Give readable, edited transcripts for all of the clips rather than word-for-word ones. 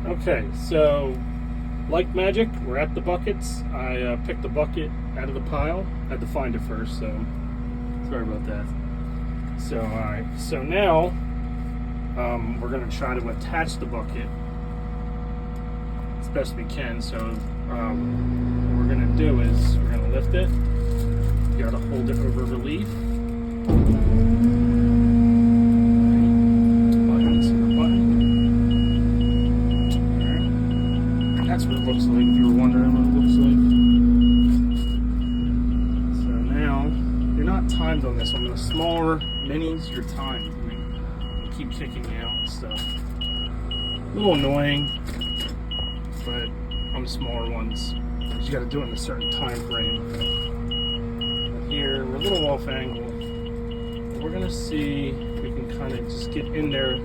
Okay, so like magic, we're at the buckets. I picked the bucket out of the pile. I had to find it first, so sorry about that. So alright, so now we're going to try to attach the bucket as best we can. So what we're going to do is we're going to lift it. You got to hold it over relief. That's what it looks like, if you were wondering what it looks like. So now, you're not timed on this. On the smaller minis, you're timed. I mean, you keep kicking you out and stuff. A little annoying, but on the smaller ones, you got to do it in a certain time frame. But here, we're a little off angle. We're going to see if we can kind of just get in there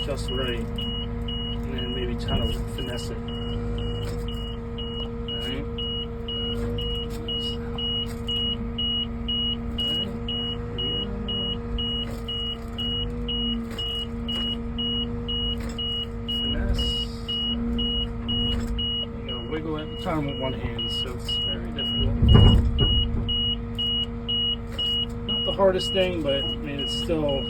just right. And then maybe try to finesse it. Alright. Finesse. You gotta wiggle it. I'm trying with one hand, so it's very difficult. Not the hardest thing, but I mean, it's still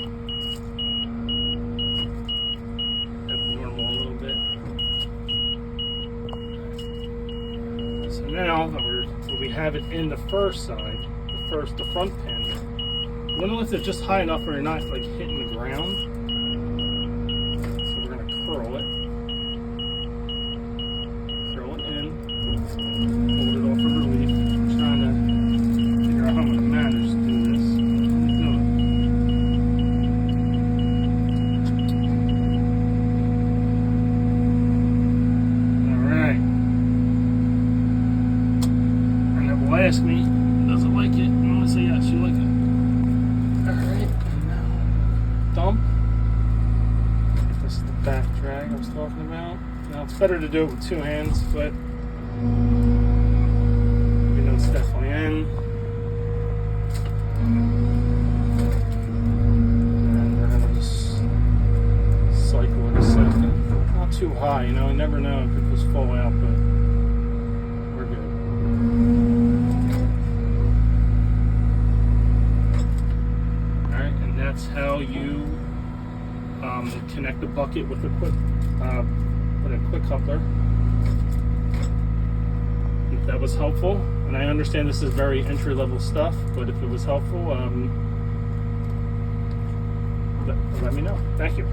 now that we have it in the first side, the front pin, I'm going to lift it just high enough where you're not like hitting the ground. So we're going to curl it in, hold it off of relief. I'm trying to figure out how I'm going to manage to do this. Ask me, does it like it? I'm going to say yes, you like it. Alright, now dump. This is the back drag I was talking about. Now it's better to do it with two hands, but you know it's definitely in. And we're going to just cycle it a second. Not too high, you know, you never know if it could just fall out, but we're good. That's how you connect the bucket with a quick coupler. If that was helpful, and I understand this is very entry-level stuff, but if it was helpful, let me know. Thank you.